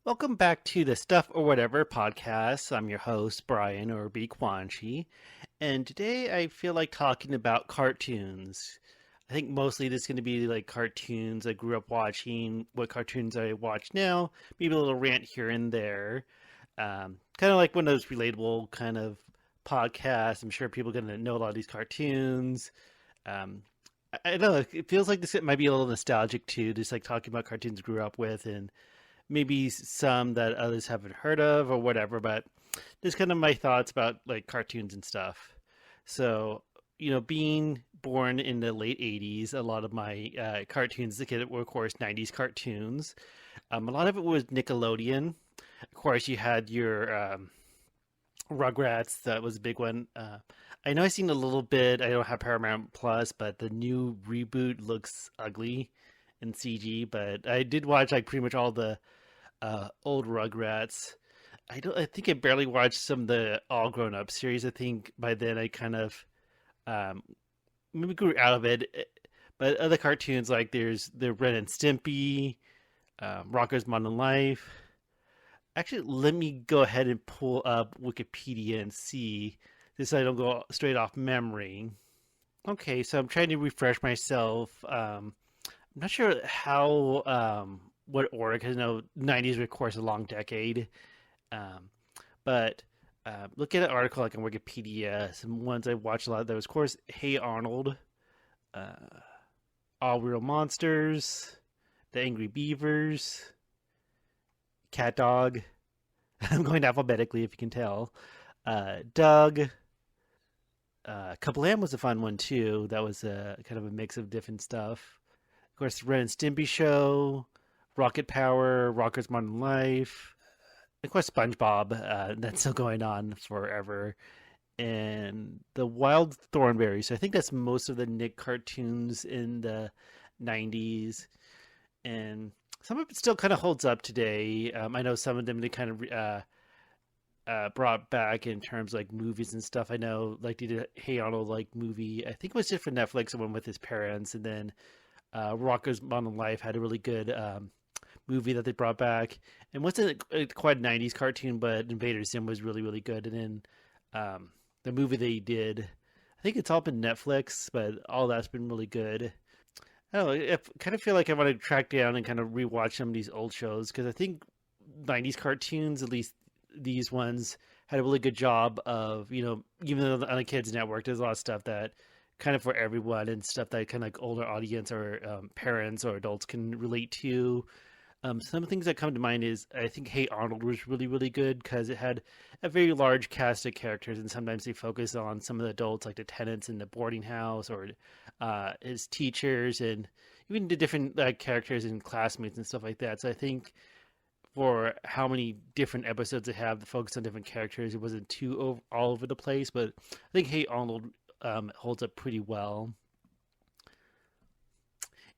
Welcome back to the Stuff or Whatever podcast. I'm your host, Brian or B. Quanchi, and today I feel like talking about cartoons. I think mostly this is going to be like cartoons I grew up watching, what cartoons I watch now, maybe a little rant here and there. Kind of like one of those relatable kind of podcasts. I'm sure people are going to know a lot of these cartoons. Um, I don't know, it feels like this might be a little nostalgic too, just like talking about cartoons I grew up with and maybe some that others haven't heard of or whatever, but just kind of my thoughts about like cartoons and stuff. So, being born in the late 80s, a lot of my cartoons as a kid were, of course, 90s cartoons. A lot of it was Nickelodeon. Of course, you had your Rugrats, that was a big one. I know I've seen a little bit. I don't have Paramount Plus, but the new reboot looks ugly in CG. But I did watch like pretty much all the old Rugrats. I don't. I think I barely watched some of the All Grown Up series. I think by then I kind of um, maybe grew out of it. But other cartoons like there's the Ren and Stimpy, Rocko's Modern Life. Actually, let me go ahead and pull up Wikipedia and see this so I don't go straight off memory. Okay, so I'm trying to refresh myself. I'm not sure how what order because I know '90s were of course a long decade, um, but look at an article like on Wikipedia. Some ones I watched a lot. There was of course Hey Arnold, uh, All Real Monsters, The Angry Beavers, Cat Dog. I'm going alphabetically if you can tell. Doug. Kablam was a fun one too. That was a kind of a mix of different stuff. Of course, Ren and Stimpy Show, Rocket Power, Rocker's Modern Life, of course, SpongeBob. That's still going on forever, and the Wild Thornberries. So I think that's most of the Nick cartoons in the '90s, and some of it still kind of holds up today. I know some of them they kind of brought back in terms of, like movies and stuff. I know like they did a Hey Arnold like movie. I think it was just for Netflix, the one with his parents, and then Rocko's Modern Life had a really good movie that they brought back, and wasn't quite a '90s cartoon, but Invader Zim was really really good. And then the movie they did, I think it's all been Netflix, but all that's been really good. I don't know. I kind of feel like I want to track down and kind of rewatch some of these old shows because I think '90s cartoons, at least these ones, had a really good job of even though on the kids network, there's a lot of stuff that kind of for everyone and stuff that kind of like older audience or parents or adults can relate to. Some of the things that come to mind is I think Hey Arnold was really really good because it had a very large cast of characters, and sometimes they focus on some of the adults like the tenants in the boarding house or his teachers and even the different characters and classmates and stuff like that. So I think for how many different episodes they have to focus on different characters, it wasn't too all over the place. But I think Hey Arnold holds up pretty well.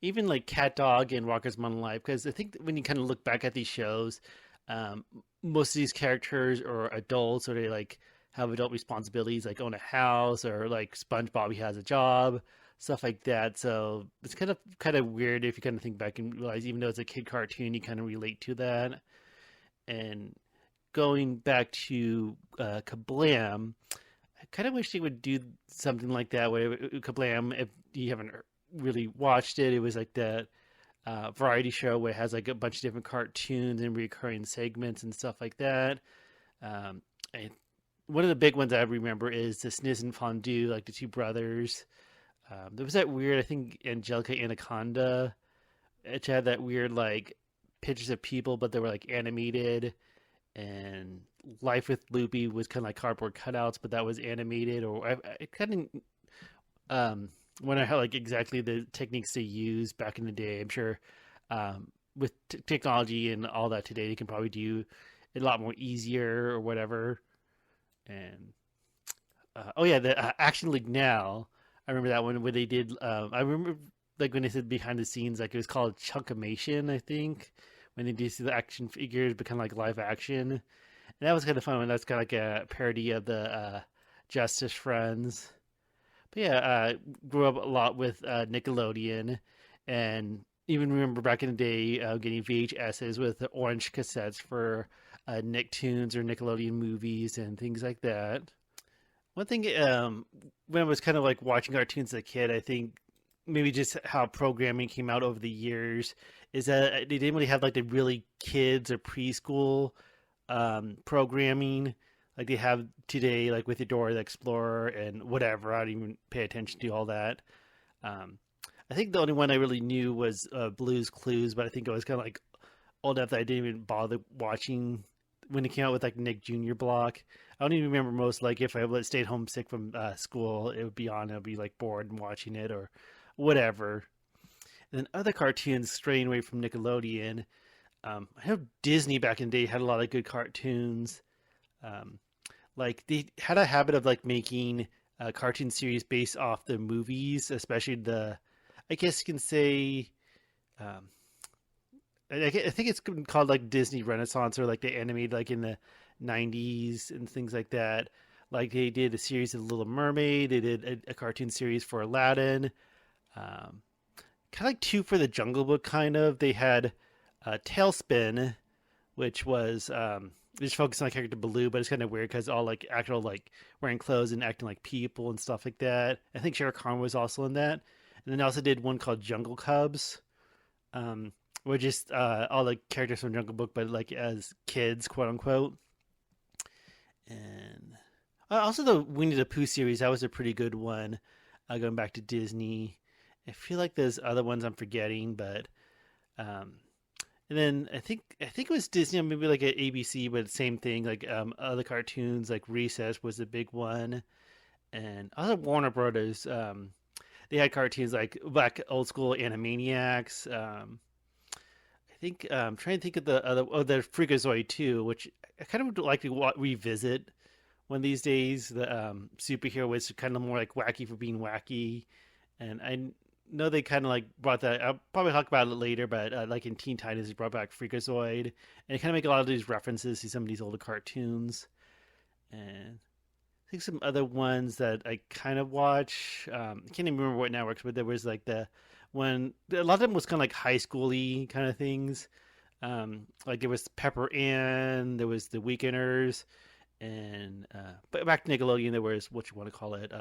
Even like Cat Dog and Rocker's Modern Life, because I think when you kind of look back at these shows, um, most of these characters are adults or they like have adult responsibilities, like own a house or like SpongeBob, he has a job, stuff like that. So it's kind of weird if you kind of think back and realize, even though it's a kid cartoon, you kind of relate to that. And going back to Kablam, I kind of wish they would do something like that. Where Kablam, if you haven't really watched it, it was like that variety show where it has like a bunch of different cartoons and recurring segments and stuff like that. Um, and one of the big ones I remember is the Sniz and Fondue, like the two brothers. There was that weird, I think, Angelica Anaconda. It had that weird like pictures of people, but they were like animated. And Life with Loopy was kind of like cardboard cutouts, but that was animated. Or I kind of wonder how like exactly the techniques they used back in the day. I'm sure with technology and all that today, they can probably do it a lot more easier or whatever. And oh yeah, the Action League Now. I remember that one where they did. I remember like when they said behind the scenes, like it was called Chunkamation, I think, when they did see the action figures become like live action. And that was kind of fun. When that's kind of like a parody of the Justice Friends. But yeah, grew up a lot with Nickelodeon, and even remember back in the day getting VHSs with the orange cassettes for Nicktoons or Nickelodeon movies and things like that. One thing, when I was kind of like watching cartoons as a kid, I think maybe just how programming came out over the years is that they didn't really have like the really kids or preschool programming like they have today, like with the Dora the Explorer and whatever. I don't even pay attention to all that. Um, I think the only one I really knew was Blue's Clues, but I think I was kind of like old enough that I didn't even bother watching when it came out with like Nick Jr. block. I don't even remember most like if I stayed home sick from school, it would be on. I'd be like bored and watching it or whatever. And then other cartoons straying away from Nickelodeon. I know Disney back in the day had a lot of good cartoons. Um, like they had a habit of like making a cartoon series based off the movies, especially the, I guess you can say, um, I think it's called like Disney Renaissance or like they animated like in the 90s and things like that. Like they did a series of Little Mermaid, they did a cartoon series for Aladdin, um, kind of like two for the Jungle Book. Kind of they had Tailspin, which was just focused on character Baloo, but it's kind of weird because all like actual like wearing clothes and acting like people and stuff like that. I think Shere Khan was also in that, and then I also did one called Jungle Cubs, um, where just all the characters from Jungle Book, but like as kids, quote unquote. And also the Winnie the Pooh series, that was a pretty good one. Going back to Disney, I feel like there's other ones I'm forgetting, but um, and then I think it was Disney, maybe like at ABC, but same thing. Like other cartoons, like Recess was a big one, and other Warner Brothers. They had cartoons like back old school Animaniacs. I think I'm trying to think of the other. Oh, the Freakazoid too, which I kind of would like to revisit one of these days. The superhero was kind of more like wacky for being wacky, and I know they kind of like brought that. I'll probably talk about it later, but like in Teen Titans, they brought back Freakazoid, and they kind of make a lot of these references to some of these older cartoons. And I think some other ones that I kind of watch. I can't even remember what networks, but there was like the one. A lot of them was kind of like high schooly kind of things. Like there was Pepper Ann, there was the Weekenders, and but back to Nickelodeon, there was what you want to call it,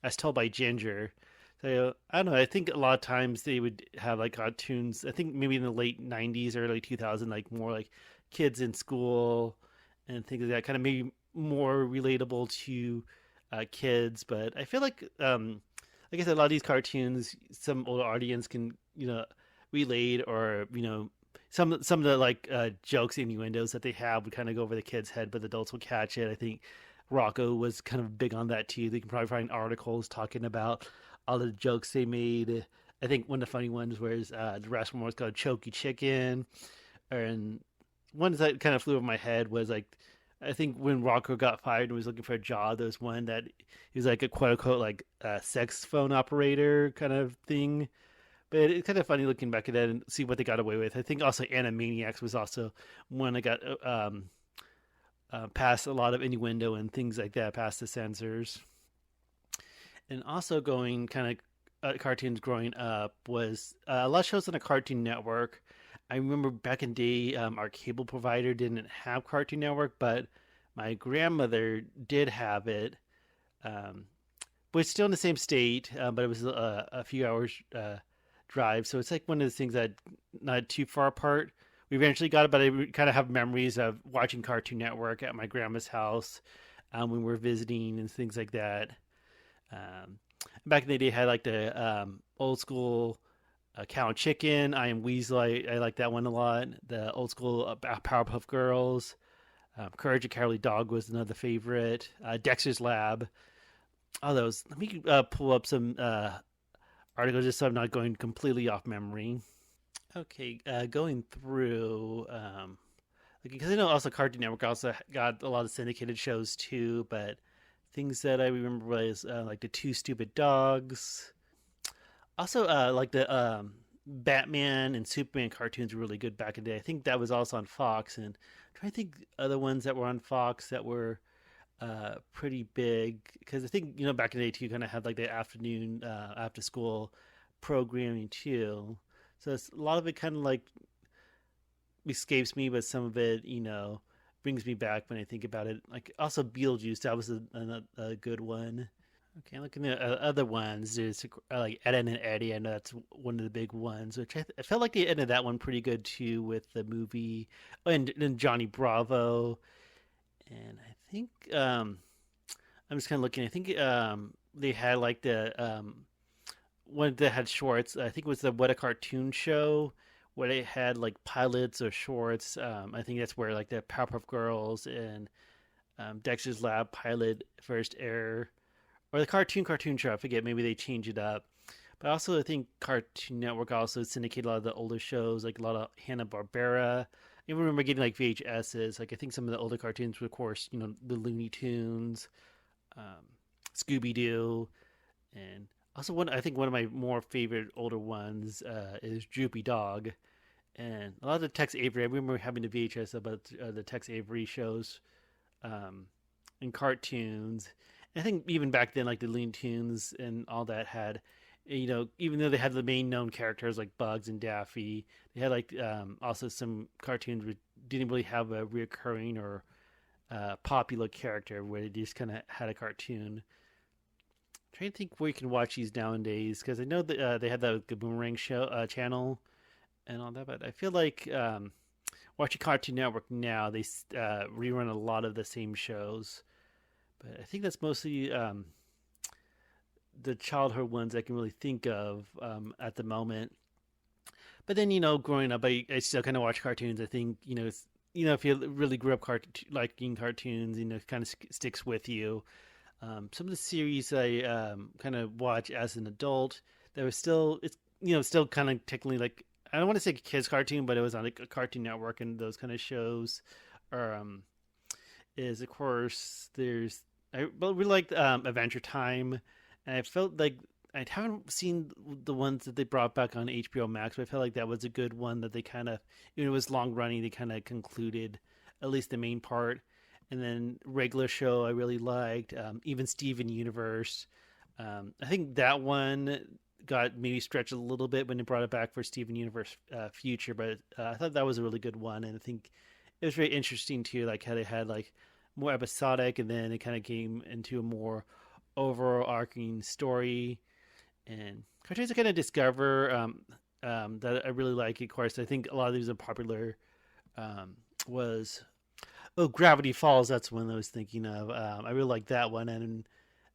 As Told by Ginger. So I don't know. I think a lot of times they would have like cartoons. I think maybe in the late '90s, early 2000s, like more like kids in school and things like that. Kind of maybe more relatable to kids. But I feel like I said, a lot of these cartoons, some older audience can relate, or some of the like jokes, innuendos that they have would kind of go over the kids' head, but the adults will catch it. I think Rocco was kind of big on that too. They can probably find articles talking about all the jokes they made. I think one of the funny ones was the restaurant was called Choky Chicken, and one that kind of flew over my head was like, I think when Rocco got fired and was looking for a job, there was one that he was like a quote unquote like sex phone operator kind of thing. But it's kind of funny looking back at that and see what they got away with. I think also Animaniacs was also one that got past a lot of innuendo and things like that, past the censors. And also going kind of cartoons growing up was a lot of shows on the Cartoon Network. I remember back in the day, our cable provider didn't have Cartoon Network, but my grandmother did have it. Um, but it's still in the same state, but it was a few hours drive. So it's like one of those things that not too far apart. We eventually got it, but I kind of have memories of watching Cartoon Network at my grandma's house when we were visiting and things like that. Um, Back in the day, had like the old school Cow and Chicken. I Am Weasel. I like that one a lot. The old school Powerpuff Girls. Courage the Cowardly Dog was another favorite. Dexter's Lab. All those. Let me pull up some articles just so I'm not going completely off memory. Okay, going through. Because I know also Cartoon Network also got a lot of syndicated shows too, but things that I remember was like the Two Stupid Dogs. Also, like the Batman and Superman cartoons were really good back in the day. I think that was also on Fox, and I'm trying to think other ones that were on Fox that were pretty big. Because I think back in the day too, you kind of had like the afternoon after school programming too. So a lot of it kind of like escapes me, but some of it, brings me back when I think about it. Like also Beetlejuice, that was a good one. Okay, looking at other ones, there's like Ed and Eddie. I know that's one of the big ones, which I felt like they ended that one pretty good too with the movie, and Johnny Bravo. And I think I'm just kind of looking. I think they had like the one that had shorts. I think it was the What a Cartoon Show, where they had like pilots or shorts. I think that's where like the Powerpuff Girls and Dexter's Lab pilot first air, or the cartoon show. I forget. Maybe they changed it up. But also, I think Cartoon Network also syndicated a lot of the older shows, like a lot of Hanna Barbera. I remember getting like VHSs. Like I think some of the older cartoons were, of course, the Looney Tunes, um, Scooby Doo, and also one. I think one of my more favorite older ones is Droopy Dog, and a lot of the Tex Avery. I remember having the VHS about the Tex Avery shows um, and cartoons. And I think even back then, like the Looney Tunes and all that had, even though they had the main known characters like Bugs and Daffy, they had like also some cartoons which didn't really have a reoccurring or popular character where they just kind of had a cartoon. I'm trying to think where you can watch these nowadays because I know that they had the Boomerang show channel and all that, but I feel like watching Cartoon Network now, they rerun a lot of the same shows. But I think that's mostly the childhood ones I can really think of at the moment. But then, growing up, I still kind of watch cartoons. I think, if you really grew up liking cartoons, it kind of sticks with you. Some of the series I kind of watch as an adult that was still, it's, still kind of technically like, I don't want to say kids cartoon, but it was on like a Cartoon Network and those kind of shows. Or is of course I really liked Adventure Time, and I felt like I haven't seen the ones that they brought back on HBO Max, but I felt like that was a good one that they kind of, it was long running, they kind of concluded at least the main part. And then regular show I really liked, even Steven Universe. I think that one got maybe stretched a little bit when they brought it back for Steven Universe Future, but I thought that was a really good one, and I think it was very interesting too, like how they had like more episodic, and then it kind of came into a more overarching story. And cartoons I kind of discover that I really like. Of course, I think a lot of these are popular. Was Gravity Falls. That's one I was thinking of. I really like that one, and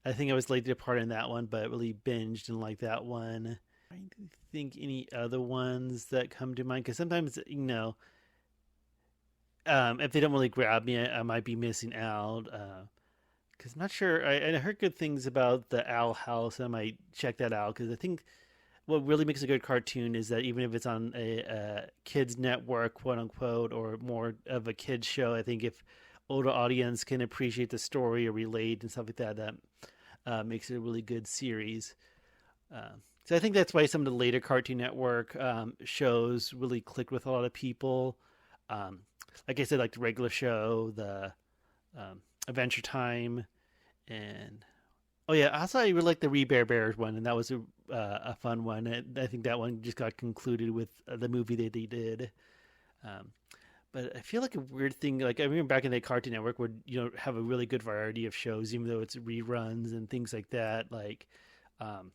I think I was late to depart in that one, but really binged and like that one. I don't think any other ones that come to mind because sometimes if they don't really grab me, I might be missing out. Because I'm not sure. I heard good things about the Owl House. I might check that out because I think what really makes a good cartoon is that even if it's on a kids network, quote unquote, or more of a kids show, I think if older audience can appreciate the story or relate and stuff like that, that makes it a really good series. So I think that's why some of the later Cartoon Network shows really clicked with a lot of people. Um, like I said, like the regular show, the Adventure Time, and oh yeah, also I really like the We Bare Bears one, and that was a fun one. And I think that one just got concluded with the movie that they did. Um, but I feel like a weird thing, like I remember back in the Cartoon Network would have a really good variety of shows, even though it's reruns and things like that. Like um,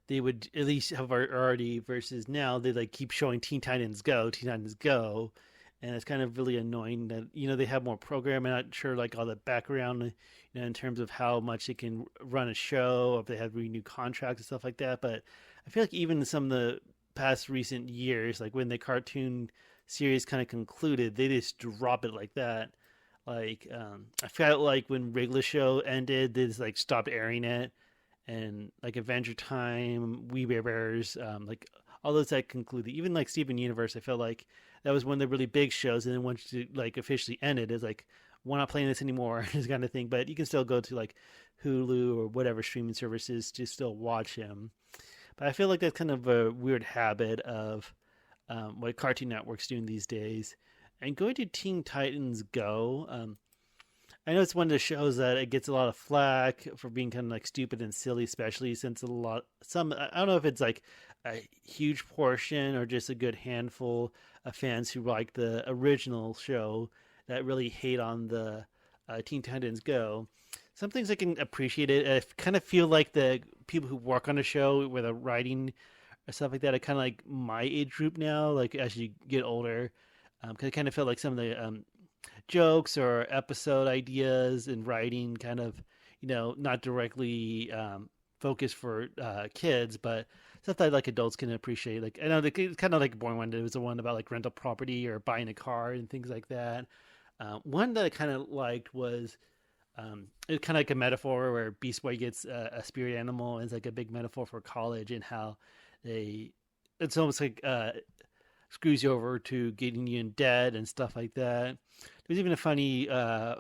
they would at least have variety versus now they like keep showing Teen Titans Go, and it's kind of really annoying that they have more program. I'm not sure like all the background, in terms of how much they can run a show, if they have renewed contracts and stuff like that. But I feel like even some of the past recent years, like when the cartoon series kind of concluded, they just drop it like that. Like I felt like when regular show ended, they just like stopped airing it, and like Adventure Time, We Bear Bears, like all those that concluded. Even like Steven Universe, I felt like that was one of the really big shows, and then once it like officially ended, it's like we're not playing this anymore, this kind of thing. But you can still go to like Hulu or whatever streaming services to still watch him. But I feel like that's kind of a weird habit of what Cartoon Network's doing these days. And going to Teen Titans Go, I know it's one of the shows that it gets a lot of flack for being kind of like stupid and silly, especially since I don't know if it's like a huge portion or just a good handful of fans who like the original show that really hate on the Teen Titans Go. Some things I can appreciate it. I kind of feel like the people who work on the show, with the writing or stuff like that, are kind of like my age group now. Like as you get older, because I kind of feel like some of the jokes or episode ideas and writing kind of, not directly focused for kids, but stuff that like adults can appreciate. Like I know it's kind of like a boring one. There was the one about like rental property or buying a car and things like that. One that I kind of liked was it's kind of like a metaphor where Beast Boy gets a spirit animal, and it's like a big metaphor for college and how they. It's almost like screws you over to getting you in debt and stuff like that. There's even a funny. I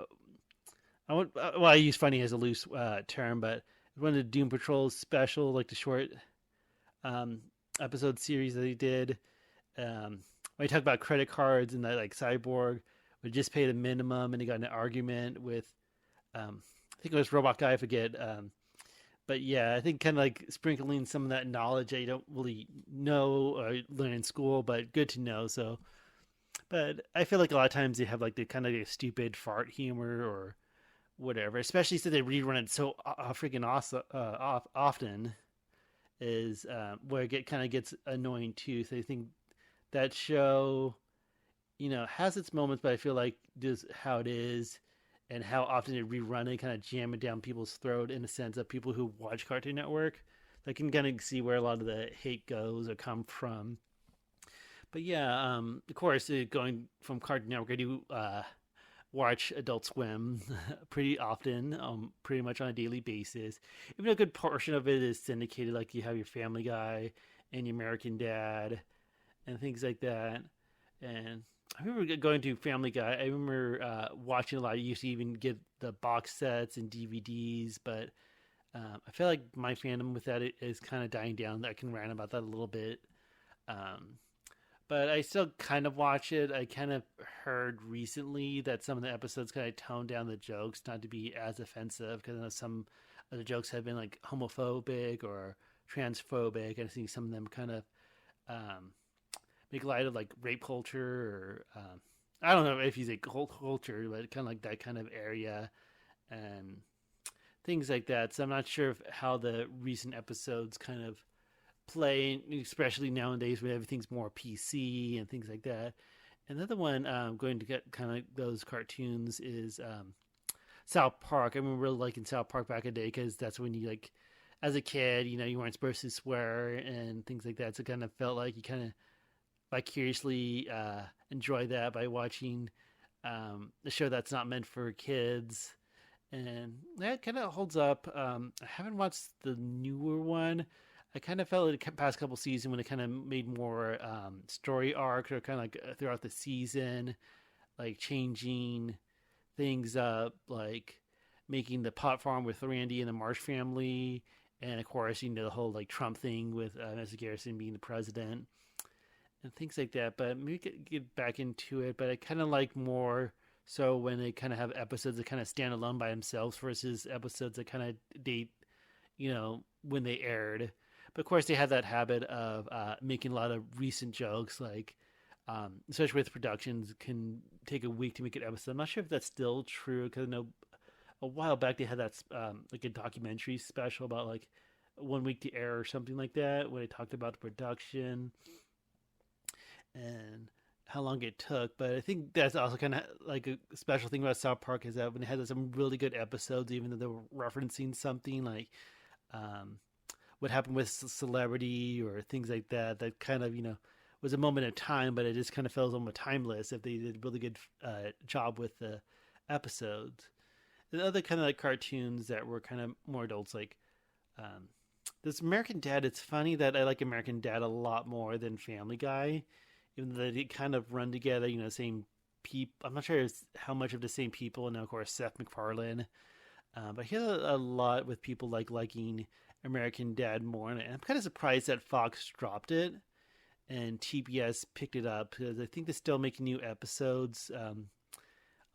use funny as a loose term, but one of the Doom Patrol special, like the short um, episode series that he did. When he talked about credit cards and that like Cyborg would just pay the minimum, and he got in an argument with I think it was Robot Guy, I forget. But yeah, I think kind of like sprinkling some of that knowledge that you don't really know or learn in school, but good to know. So, but I feel like a lot of times they have like the kind of like stupid fart humor or whatever, especially since they rerun it so freaking awesome often. Is where it kind of gets annoying too. So I think that show, has its moments, but I feel like just how it is and how often they rerun it, kind of jam it down people's throat in a sense of people who watch Cartoon Network. I can kind of see where a lot of the hate goes or come from. But yeah, of course, going from Cartoon Network, I do watch Adult Swim pretty often, pretty much on a daily basis. Even a good portion of it is syndicated, like you have your Family Guy and your American Dad and things like that. And I remember going to Family Guy. I remember watching a lot. I used to even get the box sets and DVDs, but I feel like my fandom with that is kind of dying down. I can rant about that a little bit. Um, but I still kind of watch it. I kind of heard recently that some of the episodes kind of toned down the jokes not to be as offensive, because I know some of the jokes have been like homophobic or transphobic. I think some of them kind of um, make light of like rape culture or I don't know if you say culture, but kind of like that kind of area and things like that. So I'm not sure how the recent episodes kind of play, especially nowadays when everything's more PC and things like that. Another one going to get kind of those cartoons is South Park. I remember really liking South Park back in the day because that's when you like, as a kid, you weren't supposed to swear and things like that. So it kind of felt like you kind of vicariously enjoy that by watching a show that's not meant for kids. And that kind of holds up. I haven't watched the newer one. I kind of felt like the past couple seasons when it kind of made more story arcs or kind of like throughout the season, like changing things up, like making the pot farm with Randy and the Marsh family, and of course, the whole like Trump thing with Nancy Garrison being the president and things like that. But maybe get back into it. But I kind of like more so when they kind of have episodes that kind of stand alone by themselves versus episodes that kind of date, when they aired. But of course, they have that habit of making a lot of recent jokes, like especially with productions, can take a week to make an episode. I'm not sure if that's still true because I know a while back they had that like a documentary special about like 1 week to air or something like that, where they talked about the production and how long it took. But I think that's also kind of like a special thing about South Park, is that when they had some really good episodes, even though they were referencing something like um, what happened with celebrity or things like that, that kind of was a moment of time, but it just kind of feels almost timeless if they did a really good job with the episodes. And other kind of like cartoons that were kind of more adults, like um, this American Dad. It's funny that I like American Dad a lot more than Family Guy, even though they kind of run together. Same people. I'm not sure it's how much of the same people, and of course Seth MacFarlane. But I hear a lot with people liking American Dad more, and I'm kind of surprised that Fox dropped it and TBS picked it up, because I think they're still making new episodes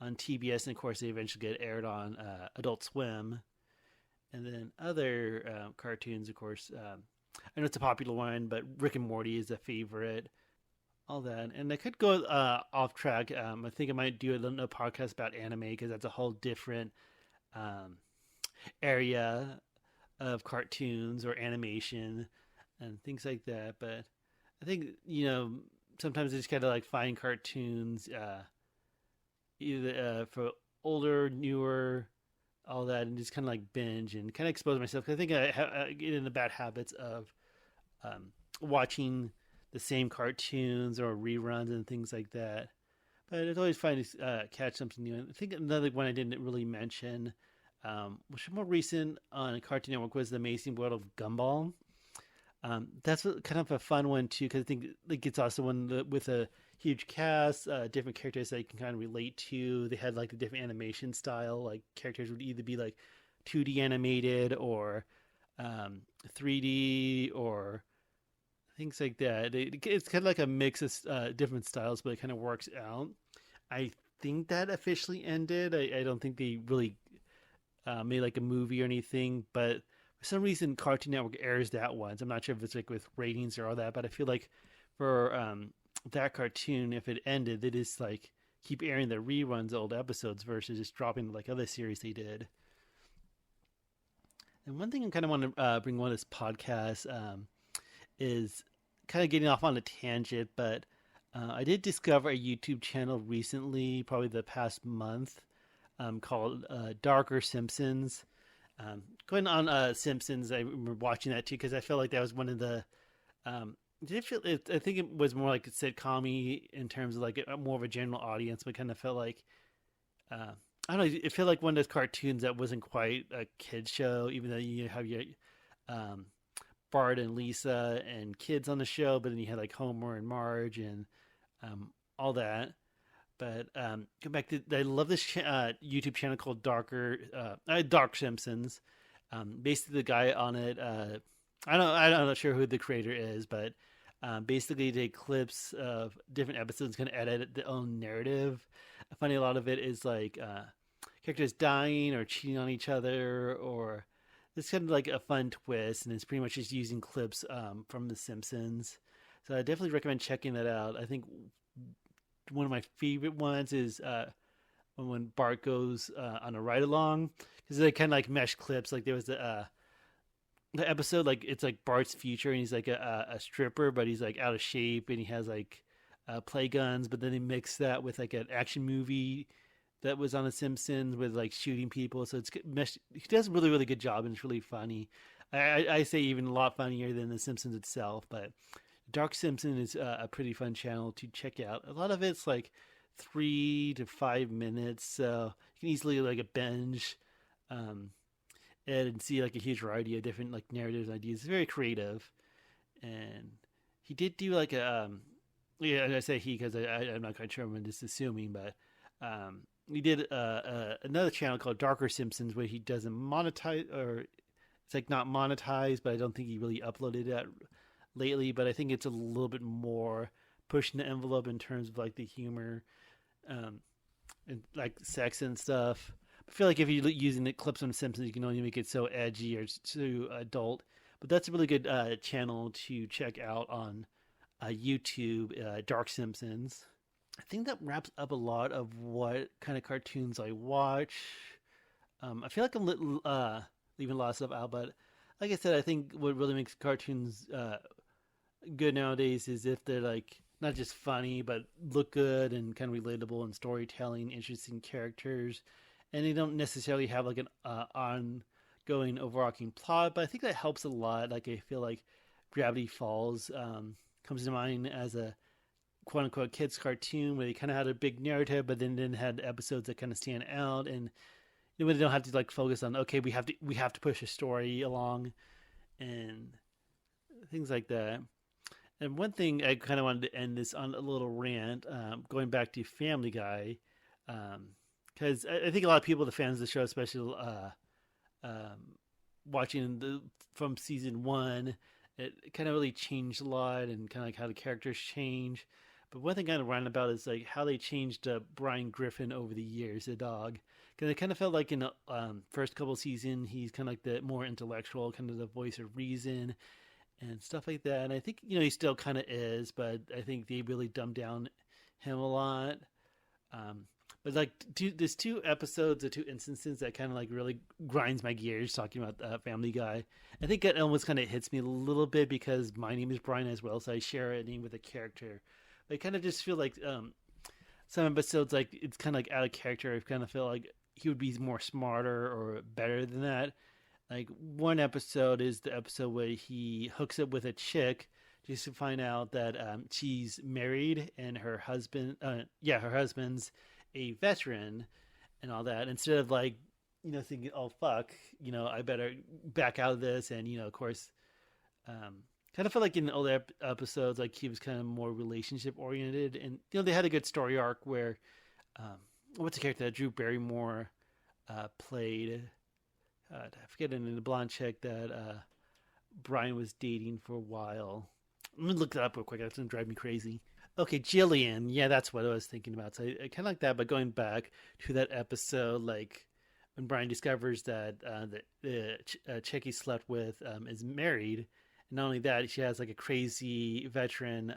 on TBS, and of course they eventually get aired on Adult Swim, and then other cartoons, of course. I know it's a popular one, but Rick and Morty is a favorite. All that, and I could go off track. I think I might do a podcast about anime because that's a whole different um, area of cartoons or animation and things like that. But I think sometimes I just gotta like find cartoons either for older, newer, all that, and just kind of like binge and kind of expose myself. Cause I think I get in the bad habits of watching the same cartoons or reruns and things like that. But it's always fun to catch something new. And I think another one I didn't really mention, which was more recent on Cartoon Network, was The Amazing World of Gumball. That's kind of a fun one too, because I think like it's also one with a huge cast, different characters that you can kind of relate to. They had like the different animation style. Like characters would either be like 2D animated or 3D or things like that. It's kind of like a mix of different styles, but it kind of works out. I think that officially ended. I don't think they really made like a movie or anything, but for some reason Cartoon Network airs that once. I'm not sure if it's like with ratings or all that, but I feel like for that cartoon, if it ended, they just like keep airing the reruns, old episodes, versus just dropping like other series they did. And one thing I kind of want to bring on this podcast is kind of getting off on a tangent, but I did discover a YouTube channel recently, probably the past month, called Darker Simpsons. Going on Simpsons, I remember watching that too because I felt like that was one of the. I think it was more like a sitcom in terms of like more of a general audience, but kind of felt like I don't know. It felt like one of those cartoons that wasn't quite a kids show, even though you have your um, Bart and Lisa and kids on the show, but then you had like Homer and Marge and all that. But go back to I love this YouTube channel called Dark Simpsons. Basically, the guy on it, I'm not sure who the creator is, but basically they clips of different episodes, kind of edit their own narrative. I find a lot of it is like characters dying or cheating on each other, or it's kind of like a fun twist, and it's pretty much just using clips from The Simpsons. So I definitely recommend checking that out. I think one of my favorite ones is when Bart goes on a ride along because they kind of like mesh clips. Like there was the episode like it's like Bart's future and he's like a stripper, but he's like out of shape and he has like play guns. But then they mix that with like an action movie that was on The Simpsons with like shooting people. So it's meshed. He does a really good job and it's really funny. I say even a lot funnier than The Simpsons itself, but Dark Simpson is a pretty fun channel to check out. A lot of it's like 3 to 5 minutes, so you can easily like a binge and see like a huge variety of different like narratives and ideas. It's very creative, and he did do like a yeah. I say he because I'm not quite sure. I'm just assuming, but he did another channel called Darker Simpsons where he doesn't monetize or it's like not monetized, but I don't think he really uploaded that lately, but I think it's a little bit more pushing the envelope in terms of like the humor and like sex and stuff. I feel like if you're using the clips on The Simpsons, you can only make it so edgy or too adult. But that's a really good channel to check out on YouTube, Dark Simpsons. I think that wraps up a lot of what kind of cartoons I watch. I feel like I'm leaving a lot of stuff out, but like I said, I think what really makes cartoons good nowadays is if they're like not just funny but look good and kind of relatable and storytelling, interesting characters, and they don't necessarily have like an ongoing overarching plot. But I think that helps a lot. Like I feel like Gravity Falls comes to mind as a quote unquote kids cartoon where they kind of had a big narrative, but then had episodes that kind of stand out and they don't have to like focus on okay we have to push a story along and things like that. And one thing I kind of wanted to end this on a little rant, going back to Family Guy, because I think a lot of people, the fans of the show, especially watching from season one, it kind of really changed a lot and kind of like how the characters change. But one thing I kind of ran about is like how they changed Brian Griffin over the years, the dog. Because it kind of felt like in the first couple of seasons, he's kind of like the more intellectual, kind of the voice of reason. and stuff like that. And I think he still kind of is, but I think they really dumbed down him a lot. Um, but like, there's two episodes or two instances that kind of like really grinds my gears. Talking about Family Guy, I think it almost kind of hits me a little bit because my name is Brian as well, so I share a name with a character. But I kind of just feel like some episodes like it's kind of like out of character. I kind of feel like he would be more smarter or better than that. Like one episode is the episode where he hooks up with a chick just to find out that she's married and her husband's a veteran and all that. Instead of like, thinking, oh fuck, I better back out of this, and of course, kind of felt like in the older episodes, like he was kind of more relationship oriented, and they had a good story arc where, um, what's the character that Drew Barrymore played? I forget it, the blonde chick that Brian was dating for a while. Let me look that up real quick. That's gonna drive me crazy. Okay, Jillian. Yeah, that's what I was thinking about. So I kind of like that, but going back to that episode, like when Brian discovers that the chick he slept with is married, and not only that, she has like a crazy veteran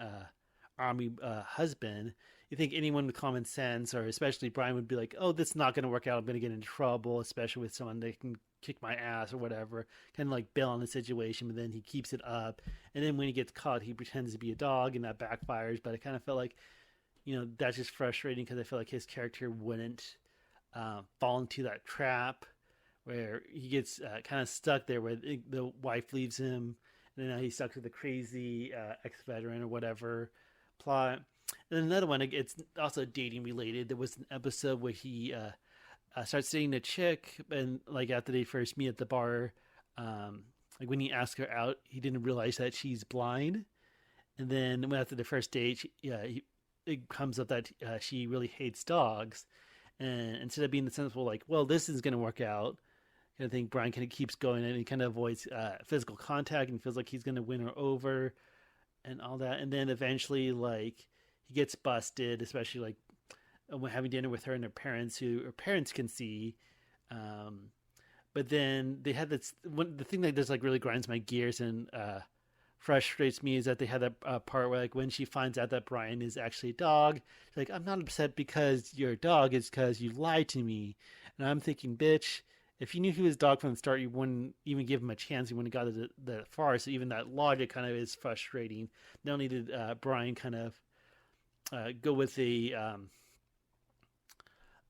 army husband. You think anyone with common sense, or especially Brian, would be like, "Oh, this is not going to work out. I'm going to get in trouble, especially with someone that can kick my ass or whatever." Kind of like bail on the situation, but then he keeps it up, and then when he gets caught, he pretends to be a dog, and that backfires. But I kind of felt like, that's just frustrating because I feel like his character wouldn't fall into that trap where he gets kind of stuck there, where the wife leaves him, and then he's stuck with the crazy ex-veteran or whatever plot. And then another one, it's also dating related. There was an episode where he starts dating a chick, and like after they first meet at the bar, like when he asks her out, he didn't realize that she's blind. And then after the first date, it comes up that she really hates dogs. And instead of being the sensible, like, well, this is going to work out, kind of thing, Brian kind of keeps going, and he kind of avoids physical contact and feels like he's going to win her over and all that. And then eventually, like, he gets busted, especially like when having dinner with her and her parents, who her parents can see. But then they had this the thing that just like really grinds my gears and frustrates me is that they had that part where like when she finds out that Brian is actually a dog, she's like, I'm not upset because you're a dog, it's because you lied to me. And I'm thinking, bitch, if you knew he was a dog from the start, you wouldn't even give him a chance. You wouldn't have got that far. So even that logic kind of is frustrating. Not only did Brian kind of go with a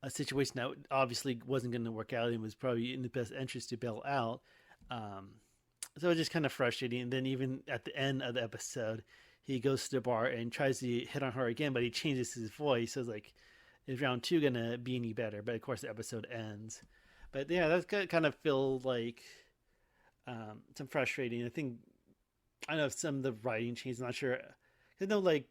situation that obviously wasn't going to work out and was probably in the best interest to bail out. So it's just kind of frustrating. And then even at the end of the episode, he goes to the bar and tries to hit on her again, but he changes his voice. So it's like, is round two going to be any better? But of course, the episode ends. But yeah, that's kind of feel like some frustrating. I know some of the writing changes. I'm not sure. I know like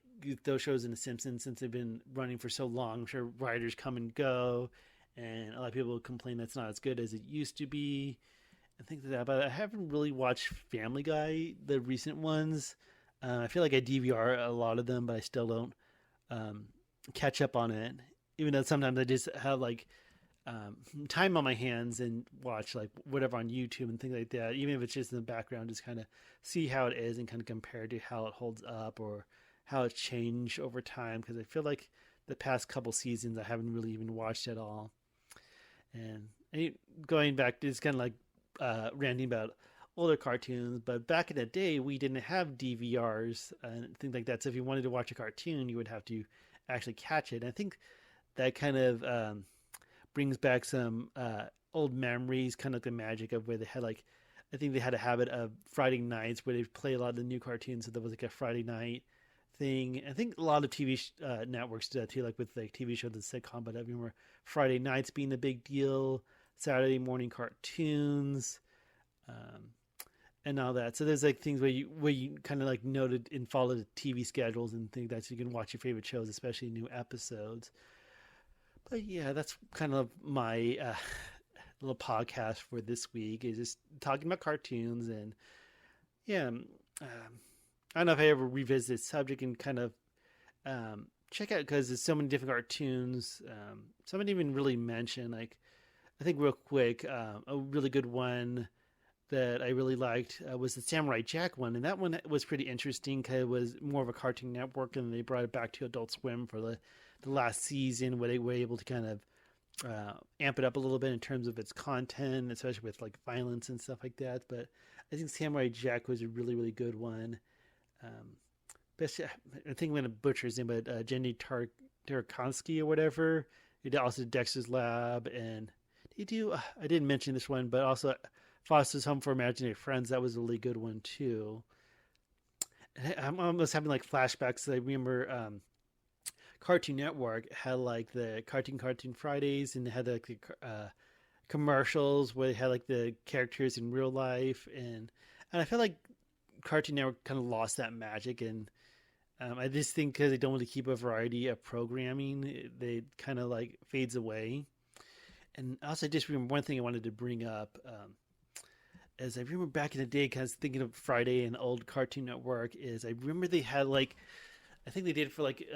those shows in the Simpsons, since they've been running for so long, I'm sure writers come and go, and a lot of people complain that's not as good as it used to be and things like that. But I haven't really watched Family Guy, the recent ones. I feel like I DVR a lot of them, but I still don't catch up on it. Even though sometimes I just have like time on my hands and watch like whatever on YouTube and things like that. Even if it's just in the background, just kind of see how it is and kind of compare to how it holds up or how it's changed over time. Because I feel like the past couple seasons I haven't really even watched at all. And going back, it's kind of like ranting about older cartoons, but back in the day we didn't have DVRs and things like that. So if you wanted to watch a cartoon, you would have to actually catch it. And I think that kind of brings back some old memories, kind of like the magic of where they had like, I think they had a habit of Friday nights where they play a lot of the new cartoons. So there was like a Friday night thing. I think a lot of TV networks do that too, like with like TV shows and sitcom. But I remember Friday nights being a big deal, Saturday morning cartoons, and all that. So there's like things where you kind of like noted and follow the TV schedules and things that so you can watch your favorite shows, especially new episodes. But yeah, that's kind of my little podcast for this week, is just talking about cartoons. And yeah, I don't know if I ever revisit this subject and kind of check out, because there's so many different cartoons. Someone didn't even really mention, like, I think real quick, a really good one that I really liked was the Samurai Jack one, and that one was pretty interesting because it was more of a Cartoon Network, and they brought it back to Adult Swim for the last season, where they were able to kind of amp it up a little bit in terms of its content, especially with like violence and stuff like that. But I think Samurai Jack was a really really good one. Um, best, I think I'm gonna butcher his name, but Jenny Tarkovsky or whatever. He did also Dexter's Lab, and he do. I didn't mention this one, but also Foster's Home for Imaginary Friends. That was a really good one too. I'm almost having like flashbacks. I remember Cartoon Network had like the Cartoon Fridays, and they had like the commercials where they had like the characters in real life, and I feel like Cartoon Network kind of lost that magic, and I just think because they don't really keep a variety of programming, they kind of like fades away. And also, I just remember one thing I wanted to bring up. As I remember back in the day, kind of thinking of Friday and old Cartoon Network, is I remember they had like, I think they did for like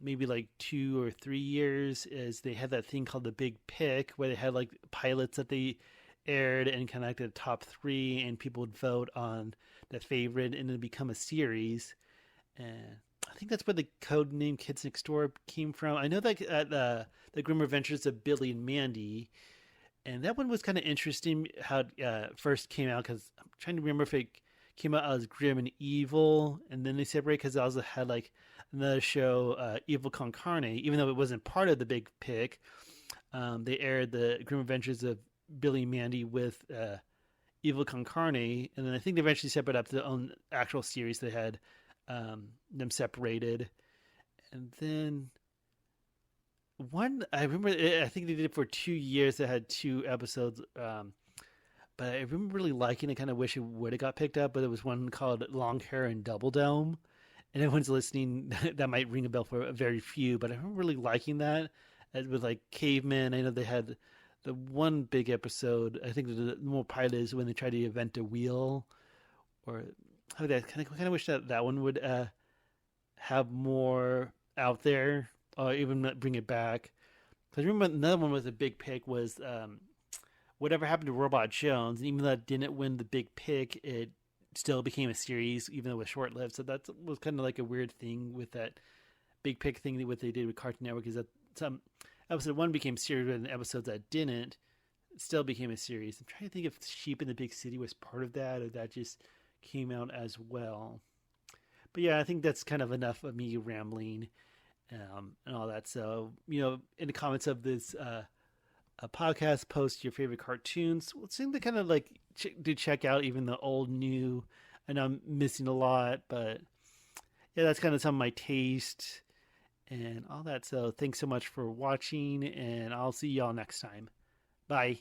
maybe like 2 or 3 years, is they had that thing called the Big Pick, where they had like pilots that they aired and kind of like the top three, and people would vote on the favorite, and it'd become a series. And I think that's where the code name Kids Next Door came from. I know that the Grim Adventures of Billy and Mandy, and that one was kind of interesting how it first came out, because I'm trying to remember if it came out as Grim and Evil, and then they separated because it also had like another show, Evil Con Carne, even though it wasn't part of the Big Pick. They aired the Grim Adventures of Billy and Mandy with Evil Con Carne, and then I think they eventually separated up to their own actual series. They had them separated, and then one I remember. I think they did it for 2 years. They had two episodes, but I remember really liking it. Kind of wish it would have got picked up, but it was one called Long Hair and Double Dome. And everyone's listening, that might ring a bell for a very few, but I remember really liking that. With like cavemen, I know they had the one big episode. I think the more pilot is when they try to invent a wheel, or how that kind of wish that one would have more out there, or even bring it back. Because I remember another one was a big pick was whatever happened to Robot Jones, and even though it didn't win the big pick, it still became a series, even though it was short lived. So that was kind of like a weird thing with that big pick thing. What they did with Cartoon Network is that some episode one became series, and episodes that didn't still became a series. I'm trying to think if Sheep in the Big City was part of that, or that just came out as well. But yeah, I think that's kind of enough of me rambling and all that. So, in the comments of this podcast, post your favorite cartoons. Well, it seemed to kind of like do check out even the old, new. I know I'm missing a lot, but yeah, that's kind of some of my taste and all that. So thanks so much for watching, and I'll see y'all next time. Bye.